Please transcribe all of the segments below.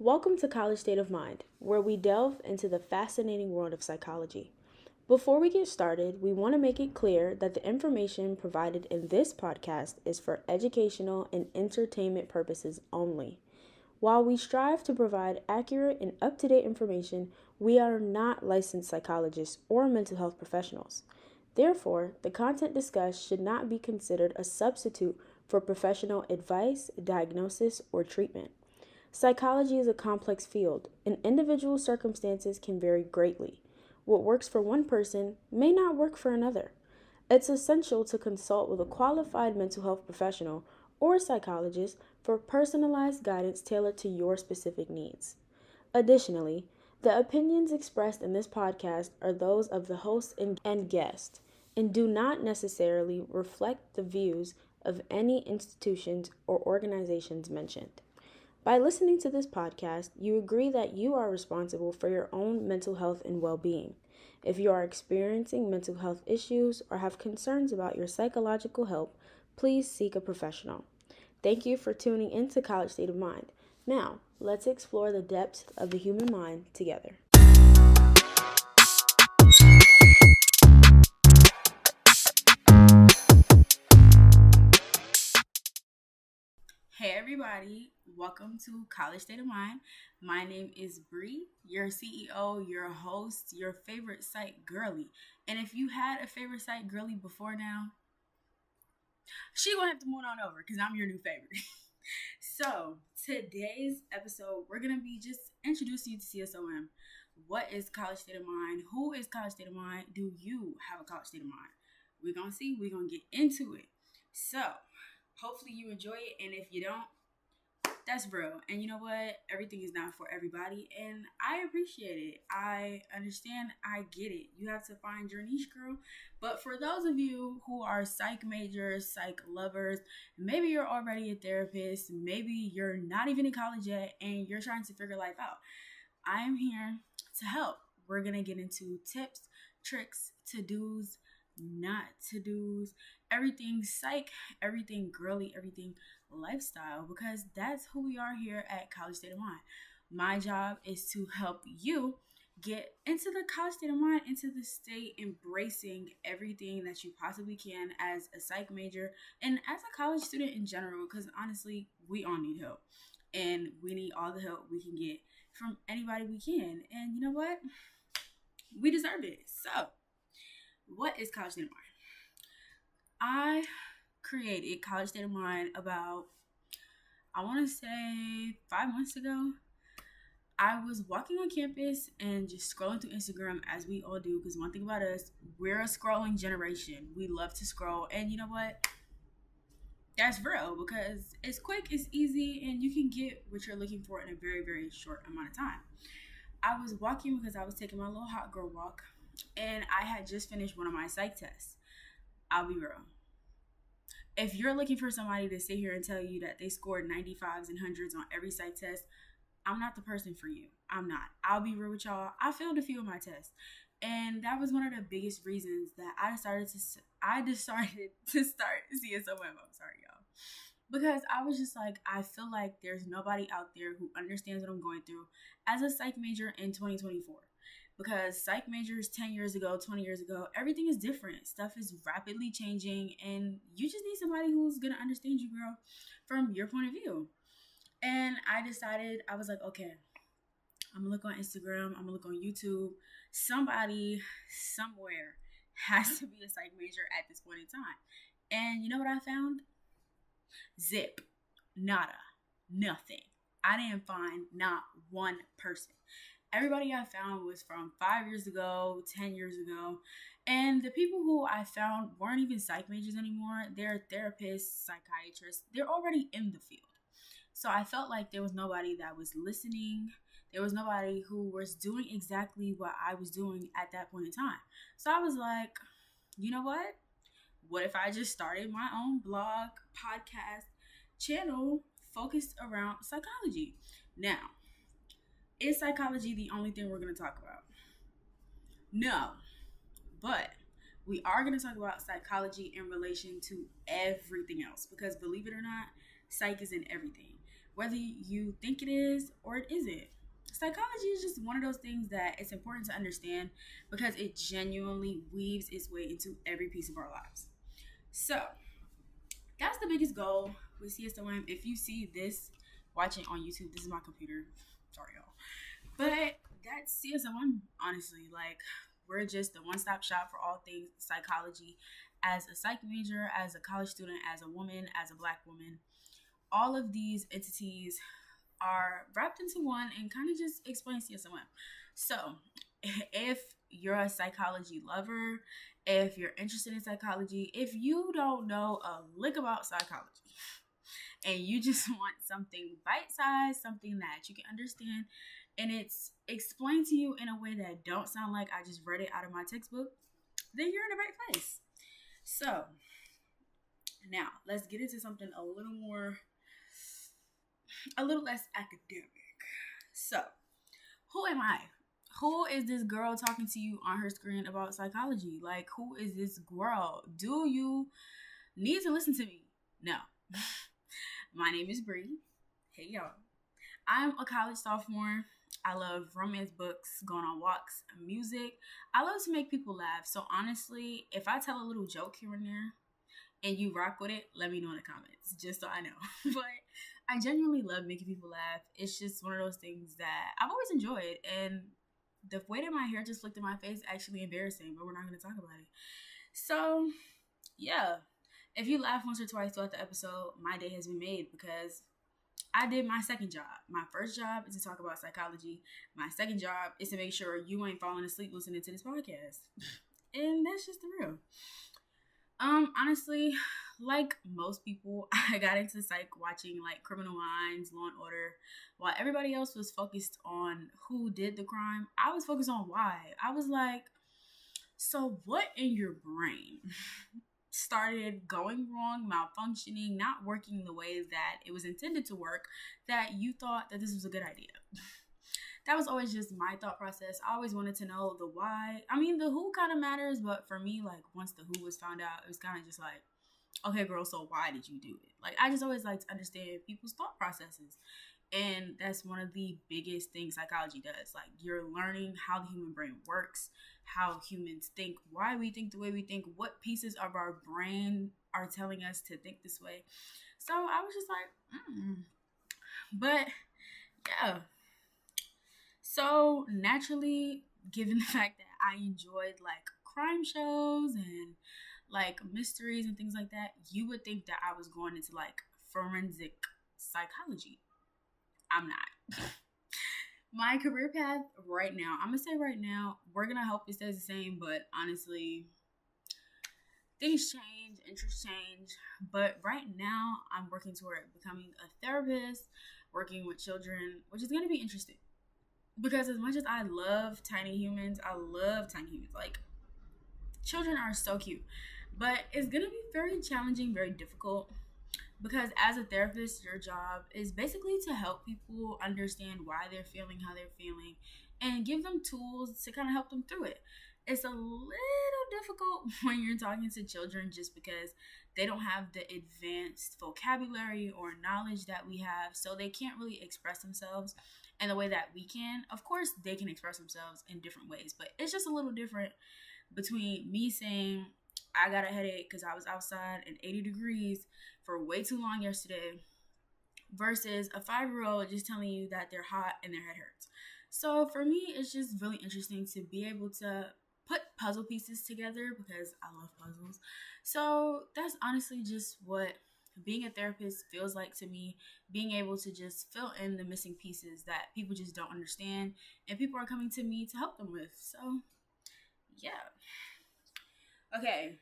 Welcome to College State of Mind, where we delve into the fascinating world of psychology. Before we get started, we want to make it clear that the information provided in this podcast is for educational and entertainment purposes only. While we strive to provide accurate and up-to-date information, we are not licensed psychologists or mental health professionals. Therefore, the content discussed should not be considered a substitute for professional advice, diagnosis, or treatment. Psychology is a complex field, and individual circumstances can vary greatly. What works for one person may not work for another. It's essential to consult with a qualified mental health professional or psychologist for personalized guidance tailored to your specific needs. Additionally, the opinions expressed in this podcast are those of the host and guest and do not necessarily reflect the views of any institutions or organizations mentioned. By listening to this podcast, you agree that you are responsible for your own mental health and well-being. If you are experiencing mental health issues or have concerns about your psychological health, please seek a professional. Thank you for tuning into College State of Mind. Now, let's explore the depths of the human mind together. Hey everybody, welcome to College State of Mind. My name is Breigh, your CEO, your host, your favorite psych girly. And if you had a favorite psych girly before now, she gonna have to move on over because I'm your new favorite. So today's episode, we're gonna be just introducing you to CSOM. What is College State of Mind? Who is College State of Mind? Do you have a college state of mind? We're gonna see, we're gonna get into it. So hopefully you enjoy it, and if you don't, that's real. And you know what? Everything is not for everybody, and I appreciate it. I understand. I get it. You have to find your niche, girl. But for those of you who are psych majors, psych lovers, maybe you're already a therapist, maybe you're not even in college yet, and you're trying to figure life out, I am here to help. We're gonna get into tips, tricks, to-dos, not to-dos, everything psych, everything girly, everything lifestyle, because that's who we are here at College State of Mind. My job is to help you get into the college state of mind, into the state, embracing everything that you possibly can as a psych major and as a college student in general, because honestly, we all need help. And we need all the help we can get from anybody we can. And you know what? We deserve it. So, what is College State of Mind? I created College State of Mind about, I want to say 5 months ago. I was walking on campus and just scrolling through Instagram, as we all do, because one thing about us, we're a scrolling generation. We love to scroll. And you know what? That's real, because it's quick, it's easy, and you can get what you're looking for in a very, very short amount of time. I was walking because I was taking my little hot girl walk, and I had just finished one of my psych tests. I'll be real. If you're looking for somebody to sit here and tell you that they scored 95s and 100s on every psych test, I'm not the person for you. I'm not. I'll be real with y'all. I failed a few of my tests. And that was one of the biggest reasons that I decided to start CSOM. I'm sorry, y'all. Because I was just like, I feel like there's nobody out there who understands what I'm going through as a psych major in 2024. Because psych majors 10 years ago, 20 years ago, everything is different. Stuff is rapidly changing, and you just need somebody who's going to understand you, girl, from your point of view. And I decided, I was like, okay, I'm going to look on Instagram. I'm going to look on YouTube. Somebody, somewhere has to be a psych major at this point in time. And you know what I found? Zip. Nada. Nothing. I didn't find not one person. Everybody I found was from 5 years ago, 10 years ago. And the people who I found weren't even psych majors anymore. They're therapists, psychiatrists. They're already in the field. So I felt like there was nobody that was listening. There was nobody who was doing exactly what I was doing at that point in time. So I was like, you know what? What if I just started my own blog, podcast, channel focused around psychology? Now, is psychology the only thing we're going to talk about? No, but we are going to talk about psychology in relation to everything else, because believe it or not, psych is in everything. whether you think it is or it isn't. Psychology is just one of those things that it's important to understand because it genuinely weaves its way into every piece of our lives. So, that's the biggest goal with CSOM. If you see this watching on YouTube, this is my computer. Sorry, y'all. But that's CSOM, honestly. Like, we're just the one stop shop for all things psychology. As a psych major, as a college student, as a woman, as a black woman, all of these entities are wrapped into one and kind of just explain CSOM. So, if you're a psychology lover, if you're interested in psychology, if you don't know a lick about psychology and you just want something bite-sized, something that you can understand, and it's explained to you in a way that don't sound like I just read it out of my textbook, then you're in the right place. So, now let's get into something a little less academic. So, who am I? Who is this girl talking to you on her screen about psychology? Like, who is this girl? Do you need to listen to me? No. My name is Breigh. Hey, y'all. I'm a college sophomore. I love romance books, going on walks, music. I love to make people laugh. So, honestly, if I tell a little joke here and there and you rock with it, let me know in the comments, just so I know. But I genuinely love making people laugh. It's just one of those things that I've always enjoyed. And the way that my hair just looked in my face actually embarrassing, but we're not going to talk about it. So, yeah. If you laugh once or twice throughout the episode, my day has been made because I did my second job. My first job is to talk about psychology. My second job is to make sure you ain't falling asleep listening to this podcast. And that's just the real. Honestly, like most people, I got into psych watching like Criminal Minds, Law and Order, while everybody else was focused on who did the crime. I was focused on why. I was like, so what in your brain started going wrong, malfunctioning, not working the way that it was intended to work, that you thought that this was a good idea? That was always just my thought process. I always wanted to know the why. I mean, the who kind of matters, but for me, like, once the who was found out, it was kind of just like, okay, girl, so why did you do it? Like, I just always like to understand people's thought processes. And that's one of the biggest things psychology does. Like, you're learning how the human brain works, how humans think, why we think the way we think, what pieces of our brain are telling us to think this way. So I was just like, But yeah. So naturally, given the fact that I enjoyed like crime shows and like mysteries and things like that, you would think that I was going into like forensic psychology. I'm not. My career path right now, I'm gonna say right now, we're gonna hope it stays the same, but honestly, things change, interests change. But right now, I'm working toward becoming a therapist, working with children, which is gonna be interesting. Because as much as I love tiny humans, I love tiny humans. Like, children are so cute. But it's gonna be very challenging, very difficult. Because as a therapist, your job is basically to help people understand why they're feeling how they're feeling and give them tools to kind of help them through it. It's a little difficult when you're talking to children just because they don't have the advanced vocabulary or knowledge that we have, so they can't really express themselves in the way that we can. Of course, they can express themselves in different ways, but it's just a little different between me saying, I got a headache because I was outside in 80 degrees for way too long yesterday versus a 5-year-old just telling you that they're hot and their head hurts. So for me, it's just really interesting to be able to put puzzle pieces together because I love puzzles. So that's honestly just what being a therapist feels like to me, being able to just fill in the missing pieces that people just don't understand and people are coming to me to help them with. So yeah. Okay,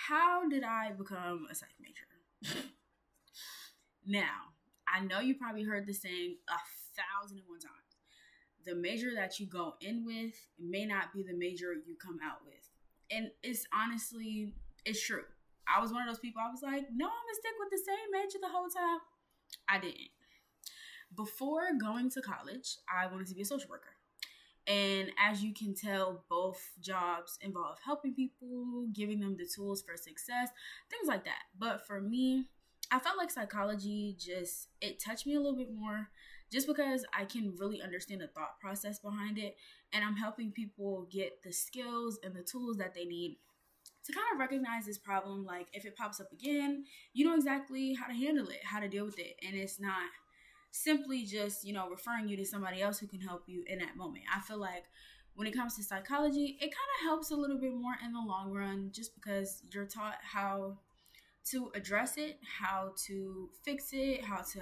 how did I become a psych major? Now, I know you probably heard this saying 1,001 times. The major that you go in with may not be the major you come out with. And it's honestly, it's true. I was one of those people, I was like, no, I'm going to stick with the same major the whole time. I didn't. Before going to college, I wanted to be a social worker. And as you can tell, both jobs involve helping people, giving them the tools for success, things like that. But for me, I felt like psychology just it touched me a little bit more just because I can really understand the thought process behind it, and I'm helping people get the skills and the tools that they need to kind of recognize this problem. Like if it pops up again, you know exactly how to handle it, how to deal with it, and it's not simply just, referring you to somebody else who can help you in that moment. I feel like when it comes to psychology, it kind of helps a little bit more in the long run just because you're taught how to address it, how to fix it, how to,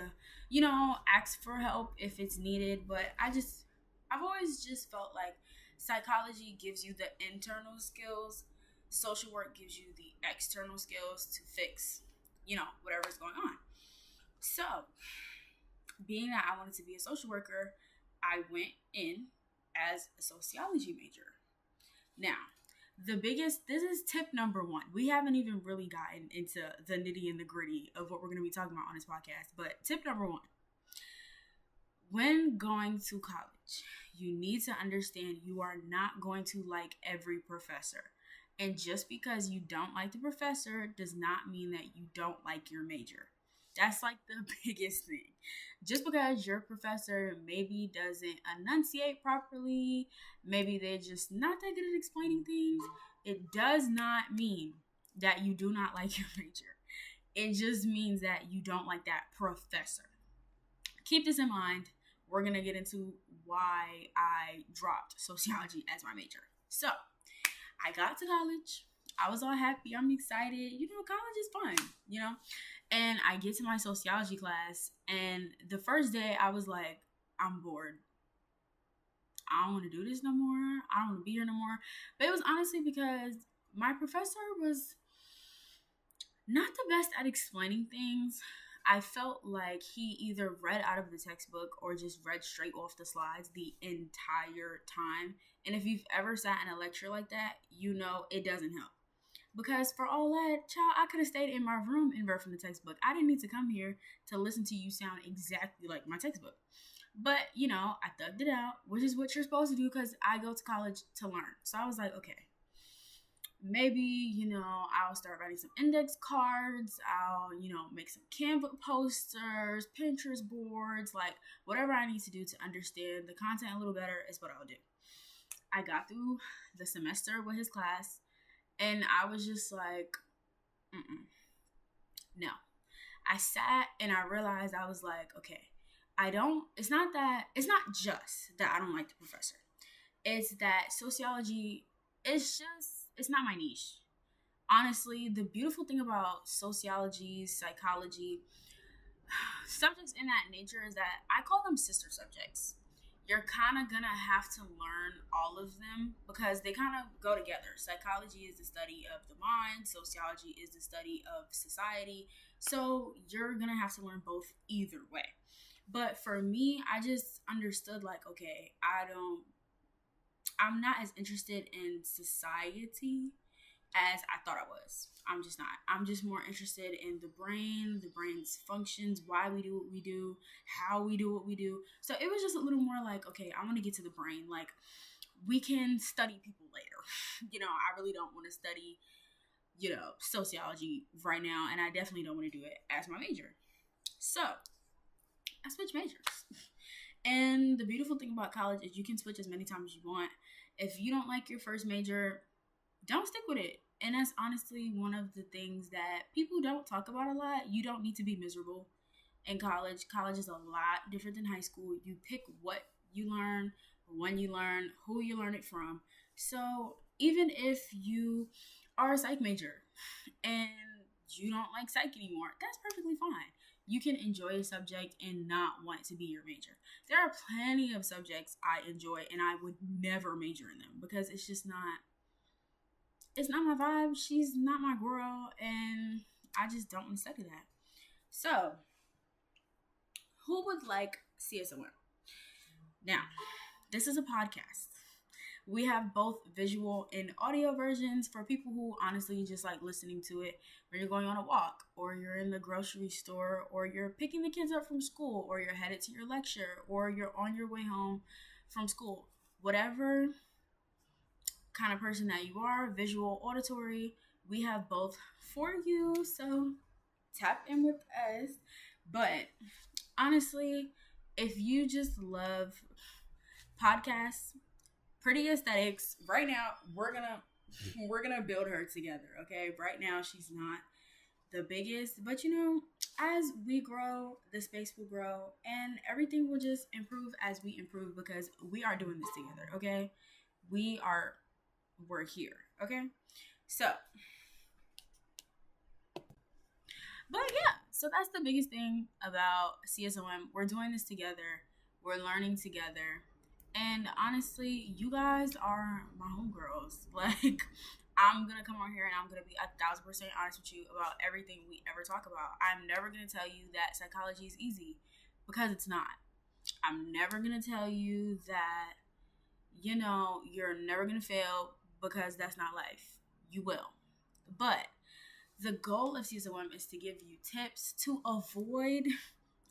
ask for help if it's needed. But I've always just felt like psychology gives you the internal skills, social work gives you the external skills to fix, whatever's going on. So, being that I wanted to be a social worker, I went in as a sociology major. Now, this is tip number one. We haven't even really gotten into the nitty and the gritty of what we're going to be talking about on this podcast. But tip number one, when going to college, you need to understand you are not going to like every professor. And just because you don't like the professor does not mean that you don't like your major. That's like the biggest thing. Just because your professor maybe doesn't enunciate properly, maybe they're just not that good at explaining things, it does not mean that you do not like your major. It just means that you don't like that professor. Keep this in mind. We're going to get into why I dropped sociology as my major. So, I got to college. I was all happy. I'm excited. College is fun, And I get to my sociology class, and the first day I was like, I'm bored. I don't want to do this no more. I don't want to be here no more. But it was honestly because my professor was not the best at explaining things. I felt like he either read out of the textbook or just read straight off the slides the entire time. And if you've ever sat in a lecture like that, it doesn't help. Because for all that, child, I could have stayed in my room and read from the textbook. I didn't need to come here to listen to you sound exactly like my textbook. But, I thugged it out, which is what you're supposed to do because I go to college to learn. So I was like, okay, maybe, I'll start writing some index cards. I'll, make some Canva posters, Pinterest boards, like whatever I need to do to understand the content a little better is what I'll do. I got through the semester with his class, and I was just like, no. I sat and I realized I was like, okay, it's not just that I don't like the professor. It's that sociology it's not my niche. Honestly, the beautiful thing about sociology, psychology, subjects in that nature is that I call them sister subjects. You're kind of gonna have to learn all of them because they kind of go together. Psychology is the study of the mind, sociology is the study of society. So you're gonna have to learn both either way. But for me, I just understood like, okay, I'm not as interested in society as I thought I was. I'm just not. I'm just more interested in the brain's functions, why we do what we do, how we do what we do. So it was just a little more like, okay, I want to get to the brain. Like, we can study people later. I really don't want to study, sociology right now, and I definitely don't want to do it as my major. So I switched majors. And the beautiful thing about college is you can switch as many times as you want. If you don't like your first major, don't stick with it. And that's honestly one of the things that people don't talk about a lot. You don't need to be miserable in college. College is a lot different than high school. You pick what you learn, when you learn, who you learn it from. So even if you are a psych major and you don't like psych anymore, that's perfectly fine. You can enjoy a subject and not want to be your major. There are plenty of subjects I enjoy and I would never major in them because it's not my vibe. She's not my girl, and I just don't want to study that. So, who would like CSOM? Now, this is a podcast. We have both visual and audio versions for people who honestly just like listening to it when you're going on a walk, or you're in the grocery store, or you're picking the kids up from school, or you're headed to your lecture, or you're on your way home from school. Whatever kind of person that you are, visual, auditory, we have both for you. So tap in with us. But honestly, if you just love podcasts, pretty aesthetics, right now we're gonna build her together. Okay, right now she's not the biggest, but as we grow, the space will grow, and everything will just improve as we improve because we are doing this together. Okay, we are we're here. Okay, so but yeah, so that's the biggest thing about CSOM. We're doing this together. We're learning together. And honestly, you guys are my homegirls. Like, I'm gonna come on here and I'm gonna be 1,000% honest with you about everything we ever talk about. I'm never gonna tell you that psychology is easy because it's not. I'm never gonna tell you that, you're never gonna fail because that's not life. You will. But the goal of Season 1 is to give you tips to avoid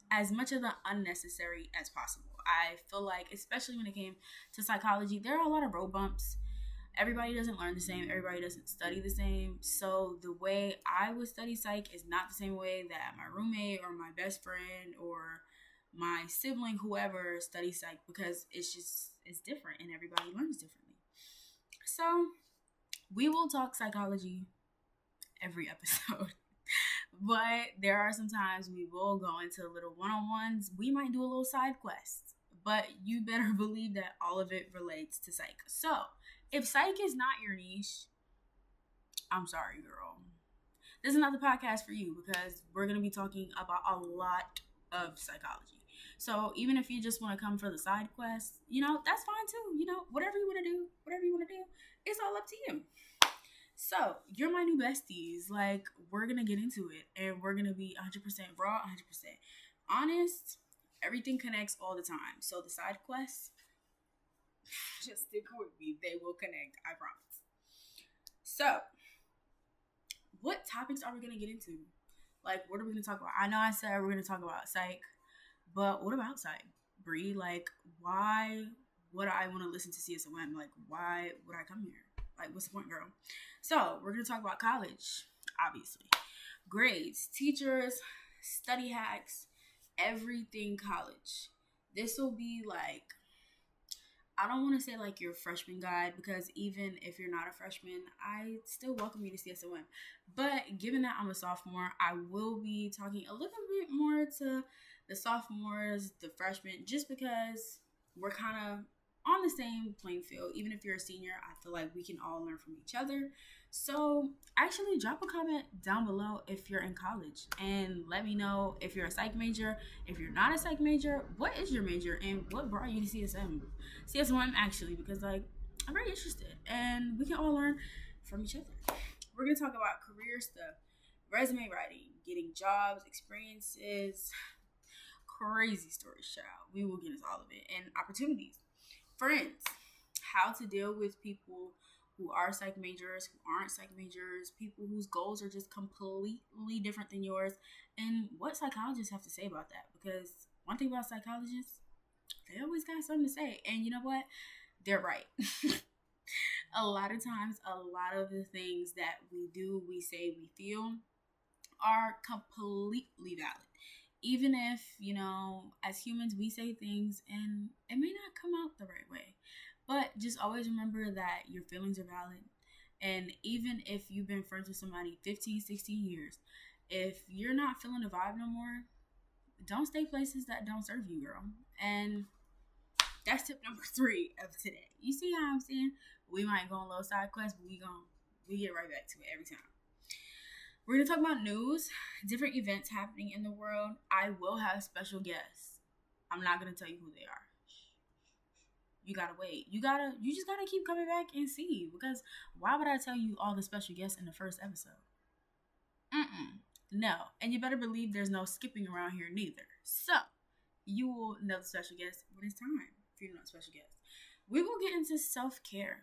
as much of the unnecessary as possible. I feel like, especially when it came to psychology, there are a lot of road bumps. Everybody doesn't learn the same. Everybody doesn't study the same. So the way I would study psych is not the same way that my roommate or my best friend or my sibling, whoever, studies psych, because it's different and everybody learns differently. So we will talk psychology every episode. But there are some times we will go into little one-on-ones. We might do a little side quest. But you better believe that all of it relates to psych. So, if psych is not your niche, I'm sorry, girl. This is not the podcast for you because we're going to be talking about a lot of psychology. So, even if you just want to come for the side quest, that's fine too. Whatever you want to do, it's all up to you. So, you're my new besties. Like, we're going to get into it. And we're going to be 100% raw, 100% honest. Everything connects all the time. So, the side quests, just stick with me. They will connect. I promise. So, what topics are we going to get into? Like, what are we going to talk about? I know I said we're going to talk about psych. But what about psych? Breigh, like, why would I want to listen to CSOM? Like, why would I come here? Like, what's the point, girl? So, we're going to talk about college, obviously. Grades, teachers, study hacks, everything college. This will be like, I don't want to say like your freshman guide because even if you're not a freshman, I still welcome you to CSOM. But given that I'm a sophomore, I will be talking a little bit more to the sophomores, the freshmen, just because we're kind of on the same playing field. Even if you're a senior, I feel like we can all learn from each other. So actually drop a comment down below if you're in college and let me know if you're a psych major. If you're not a psych major, what is your major and what brought you to CSM actually, because like I'm very interested and we can all learn from each other. We're gonna talk about career stuff, resume writing, getting jobs, experiences, crazy stories, child. We will get into all of it, and opportunities, friends, how to deal with people who are psych majors, who aren't psych majors, people whose goals are just completely different than yours, and what psychologists have to say about that. Because one thing about psychologists, they always got something to say, and you know what? They're right. A lot of times, a lot of the things that we do, we say, we feel are completely valid. Even if, as humans, we say things and it may not come out the right way. But just always remember that your feelings are valid. And even if you've been friends with somebody 15, 16 years, if you're not feeling the vibe no more, don't stay places that don't serve you, girl. And that's tip number 3 of today. You see how I'm saying? We might go on a little side quest, but we get right back to it every time. We're going to talk about news, different events happening in the world. I will have special guests. I'm not going to tell you who they are. You got to wait. You just got to keep coming back and see. Because why would I tell you all the special guests in the first episode? No. And you better believe there's no skipping around here neither. So, you will know the special guests when it's time for you to know the special guests. We will get into self-care.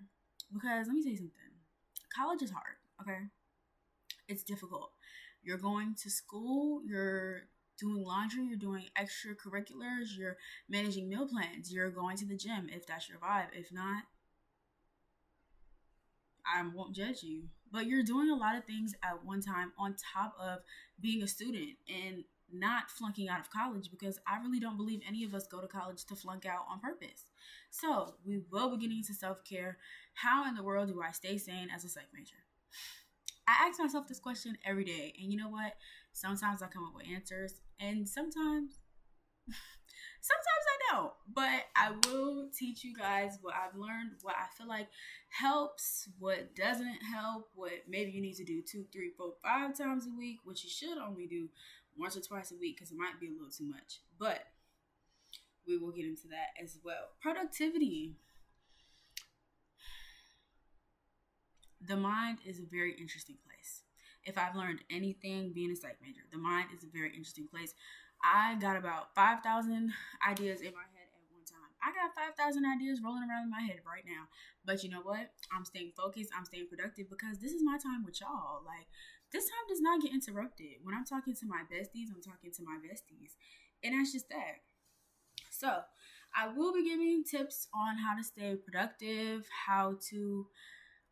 Because let me tell you something. College is hard, okay? It's difficult. You're going to school, you're doing laundry, you're doing extracurriculars, you're managing meal plans, you're going to the gym if that's your vibe. If not, I won't judge you. But you're doing a lot of things at one time on top of being a student and not flunking out of college, because I really don't believe any of us go to college to flunk out on purpose. So we will be getting into self care. How in the world do I stay sane as a psych major? I ask myself this question every day, and you know what? Sometimes I come up with answers, and sometimes I don't, but I will teach you guys what I've learned, what I feel like helps, what doesn't help, what maybe you need to do 2, 3, 4, 5 times a week, which you should only do once or twice a week because it might be a little too much. But we will get into that as well. Productivity. The mind is a very interesting place. If I've learned anything being a psych major, the mind is a very interesting place. I got about 5,000 ideas in my head at one time. I got 5,000 ideas rolling around in my head right now. But you know what? I'm staying focused. I'm staying productive because this is my time with y'all. Like, this time does not get interrupted. When I'm talking to my besties, I'm talking to my besties. And that's just that. So, I will be giving tips on how to stay productive, how to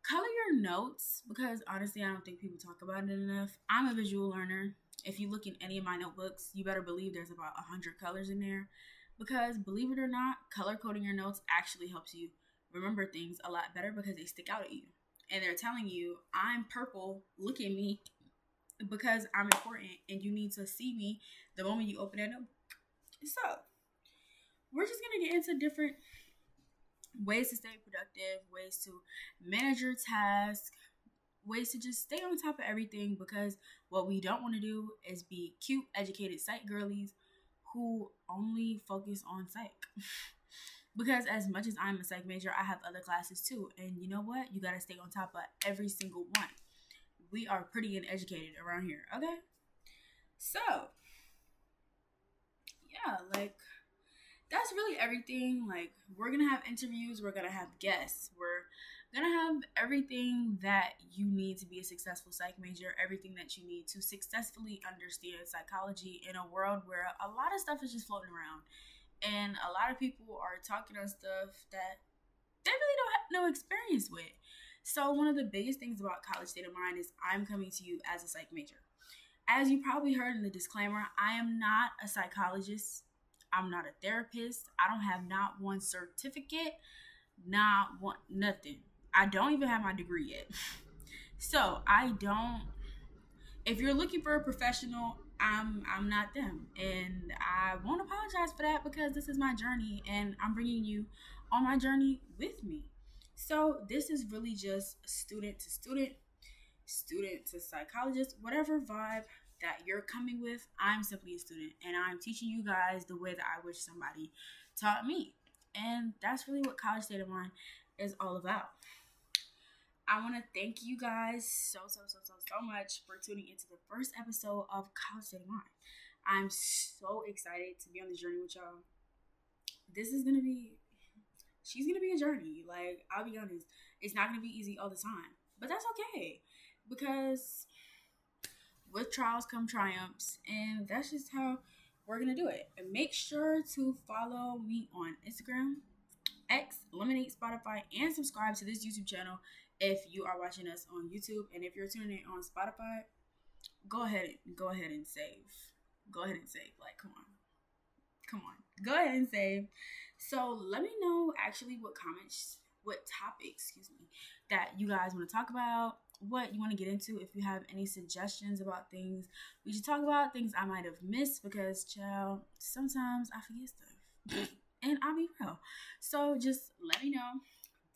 color your notes, because honestly, I don't think people talk about it enough. I'm a visual learner. If you look in any of my notebooks, you better believe there's about 100 colors in there, because believe it or not, color coding your notes actually helps you remember things a lot better because they stick out at you. And they're telling you, I'm purple, look at me, because I'm important and you need to see me the moment you open that notebook. So, we're just going to get into different ways to stay productive, ways to manage your tasks, ways to just stay on top of everything, because what we don't want to do is be cute, educated psych girlies who only focus on psych. Because as much as I'm a psych major, I have other classes too. And you know what? You got to stay on top of every single one. We are pretty and educated around here, okay? So, yeah, like, that's really everything. Like, we're gonna have interviews, we're gonna have guests, we're gonna have everything that you need to be a successful psych major, everything that you need to successfully understand psychology in a world where a lot of stuff is just floating around, and a lot of people are talking on stuff that they really don't have no experience with. So one of the biggest things about College State of Mind is I'm coming to you as a psych major. As you probably heard in the disclaimer, I am not a psychologist. I'm not a therapist. I don't have not one certificate, not one, nothing. I don't even have my degree yet. So I don't, if you're looking for a professional, I'm not them. And I won't apologize for that because this is my journey and I'm bringing you on my journey with me. So this is really just student to student, student to psychologist, whatever vibe that you're coming with. I'm simply a student and I'm teaching you guys the way that I wish somebody taught me. And that's really what College State of Mind is all about. I want to thank you guys so much for tuning into the first episode of College State of Mind. I'm so excited to be on this journey with y'all. This is going to be, she's going to be a journey. Like, I'll be honest, it's not going to be easy all the time. But that's okay, because with trials come triumphs, and that's just how we're going to do it. And make sure to follow me on Instagram, X, Lemonade, Spotify, and subscribe to this YouTube channel if you are watching us on YouTube. And if you're tuning in on Spotify, go ahead and save. Go ahead and save. Like, come on. Go ahead and save. So let me know actually what topics, that you guys want to talk about, what you want to get into. If you have any suggestions about things we should talk about, things I might have missed, because child, sometimes I forget stuff. And I'll be real. So just let me know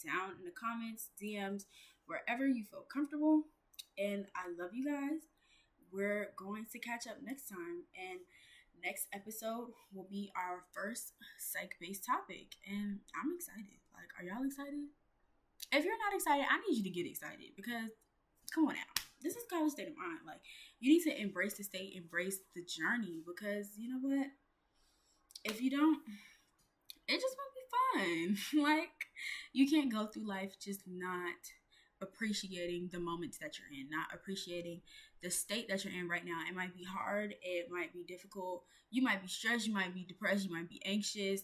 down in the comments, DMs, wherever you feel comfortable. And I love you guys. We're going to catch up next time. And next episode will be our first psych-based topic. And I'm excited. Like, are y'all excited? If you're not excited, I need you to get excited, because come on now. This is College State of Mind. Like, you need to embrace the state, embrace the journey, because you know what? If you don't, it just won't be fun. Like, you can't go through life just not appreciating the moments that you're in, not appreciating the state that you're in right now. It might be hard. It might be difficult. You might be stressed. You might be depressed. You might be anxious.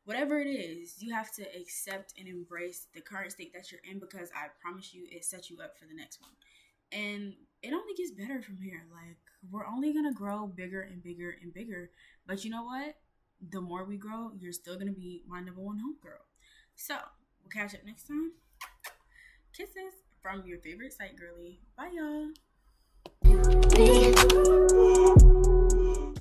whatever it is, you have to accept and embrace the current state that you're in, because I promise you it sets you up for the next one. And it only gets better from here. Like, we're only gonna grow bigger and bigger and bigger. But you know what? The more we grow, you're still gonna be my number one homegirl. So we'll catch up next time. Kisses from your favorite site girly. Bye, y'all.